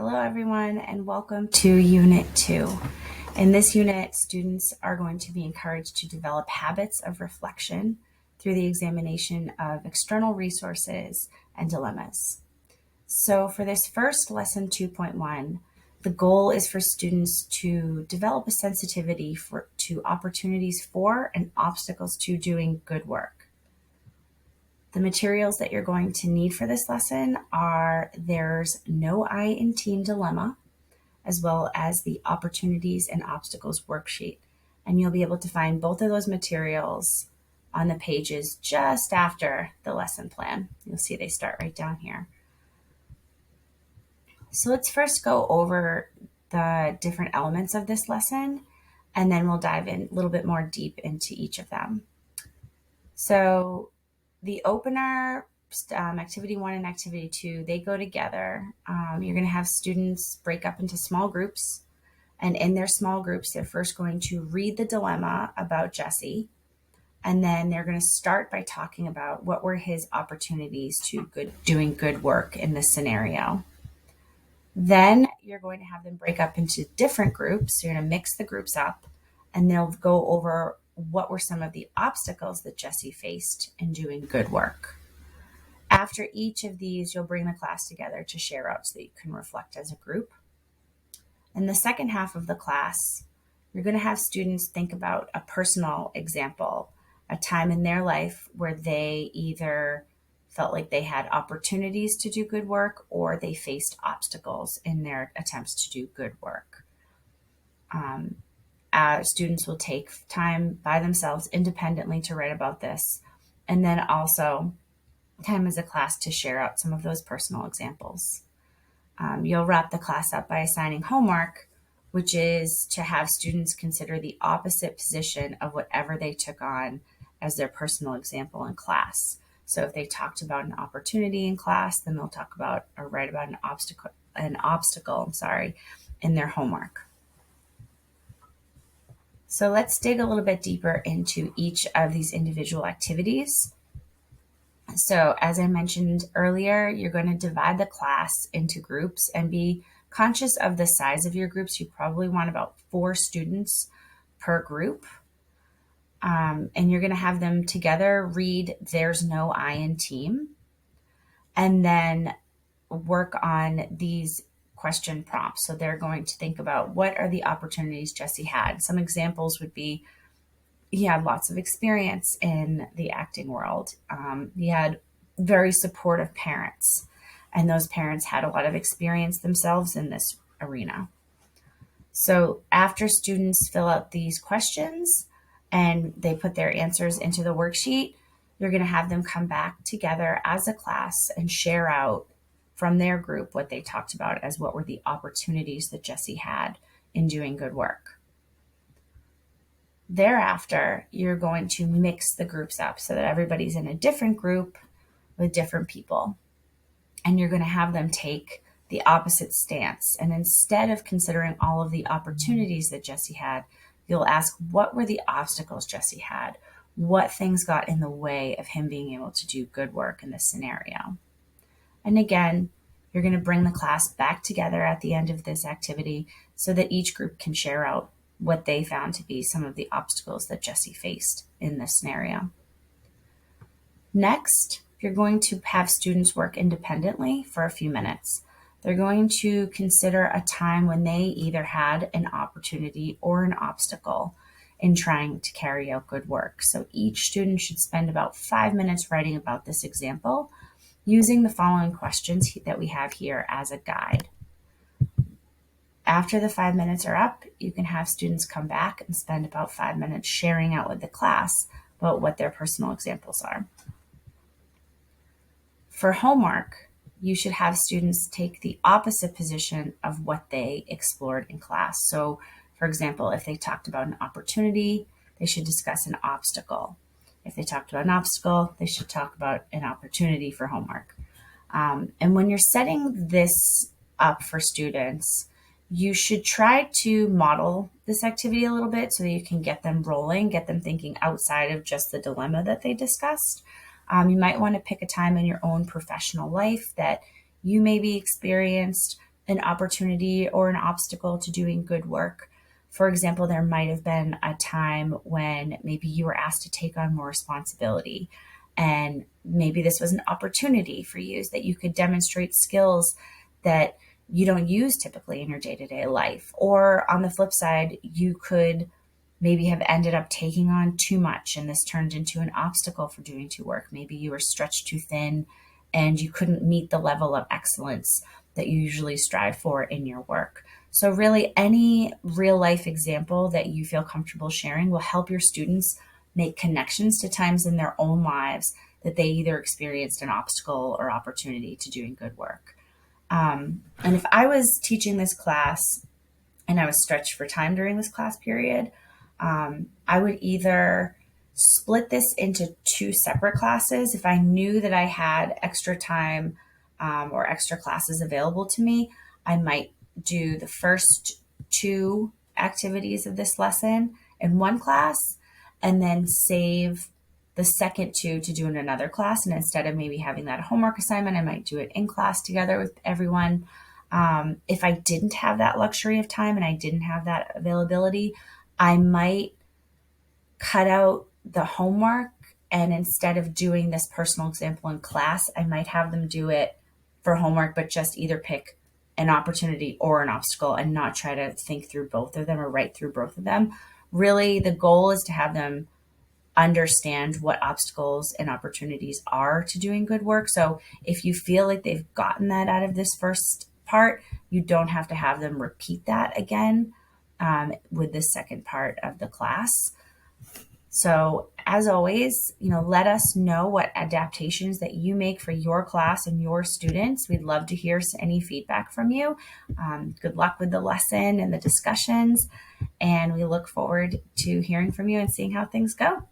Hello everyone and welcome to Unit 2. In this unit, students are going to be encouraged to develop habits of reflection through the examination of external resources and dilemmas. So for this first lesson 2.1, the goal is for students to develop a sensitivity to opportunities for and obstacles to doing good work. The materials that you're going to need for this lesson are there's no I in team dilemma, as well as the opportunities and obstacles worksheet. And you'll be able to find both of those materials on the pages just after the lesson plan. You'll see they start right down here. So let's first go over the different elements of this lesson, and then we'll dive in a little bit more deep into each of them. So the opener, activity 1 and activity 2, they go together. You're going to have students break up into small groups. And in their small groups, they're first going to read the dilemma about Jesse. And then they're going to start by talking about what were his opportunities to doing good work in this scenario. Then you're going to have them break up into different groups. So you're going to mix the groups up, and they'll go over what were some of the obstacles that Jesse faced in doing good work. After each of these, you'll bring the class together to share out so that you can reflect as a group. In the second half of the class, you're going to have students think about a personal example, a time in their life where they either felt like they had opportunities to do good work or they faced obstacles in their attempts to do good work. Students will take time by themselves independently to write about this, and then also time as a class to share out some of those personal examples. You'll wrap the class up by assigning homework, which is to have students consider the opposite position of whatever they took on as their personal example in class. So if they talked about an opportunity in class, then they'll talk about or write about an obstacle in their homework. So let's dig a little bit deeper into each of these individual activities. So as I mentioned earlier, you're going to divide the class into groups and be conscious of the size of your groups. You probably want about 4 students per group. And you're going to have them together read There's No I in Team, and then work on these question prompts. So they're going to think about what are the opportunities Jesse had. Some examples would be he had lots of experience in the acting world. He had very supportive parents, and those parents had a lot of experience themselves in this arena. So after students fill out these questions and they put their answers into the worksheet, you're going to have them come back together as a class and share out from their group what they talked about as what were the opportunities that Jesse had in doing good work. Thereafter, you're going to mix the groups up so that everybody's in a different group with different people. And you're going to have them take the opposite stance. And instead of considering all of the opportunities that Jesse had, you'll ask, what were the obstacles Jesse had? What things got in the way of him being able to do good work in this scenario? And again, you're going to bring the class back together at the end of this activity so that each group can share out what they found to be some of the obstacles that Jesse faced in this scenario. Next, you're going to have students work independently for a few minutes. They're going to consider a time when they either had an opportunity or an obstacle in trying to carry out good work. So each student should spend about 5 minutes writing about this example using the following questions that we have here as a guide. After the 5 minutes are up, you can have students come back and spend about 5 minutes sharing out with the class about what their personal examples are. For homework, you should have students take the opposite position of what they explored in class. So, for example, if they talked about an opportunity, they should discuss an obstacle. If they talked about an obstacle, they should talk about an opportunity for homework. And when you're setting this up for students, you should try to model this activity a little bit so that you can get them rolling, get them thinking outside of just the dilemma that they discussed. You might want to pick a time in your own professional life that you maybe experienced an opportunity or an obstacle to doing good work. For example, there might have been a time when maybe you were asked to take on more responsibility. And maybe this was an opportunity for you that you could demonstrate skills that you don't use typically in your day to day life. Or on the flip side, you could maybe have ended up taking on too much and this turned into an obstacle for doing too work. Maybe you were stretched too thin and you couldn't meet the level of excellence that you usually strive for in your work. So, really, any real life example that you feel comfortable sharing will help your students make connections to times in their own lives that they either experienced an obstacle or opportunity to doing good work. And if I was teaching this class and I was stretched for time during this class period, I would either split this into two separate classes. If I knew that I had extra time or extra classes available to me, I might do the first two activities of this lesson in one class and then save the second two to do in another class. And instead of maybe having that homework assignment, I might do it in class together with everyone. If I didn't have that luxury of time and I didn't have that availability, I might cut out the homework, and instead of doing this personal example in class, I might have them do it for homework, but just either pick an opportunity or an obstacle and not try to think through both of them or write through both of them. Really, the goal is to have them understand what obstacles and opportunities are to doing good work. So if you feel like they've gotten that out of this first part, you don't have to have them repeat that again with the second part of the class. So as always, let us know what adaptations that you make for your class and your students. We'd love to hear any feedback from you. Good luck with the lesson and the discussions. And we look forward to hearing from you and seeing how things go.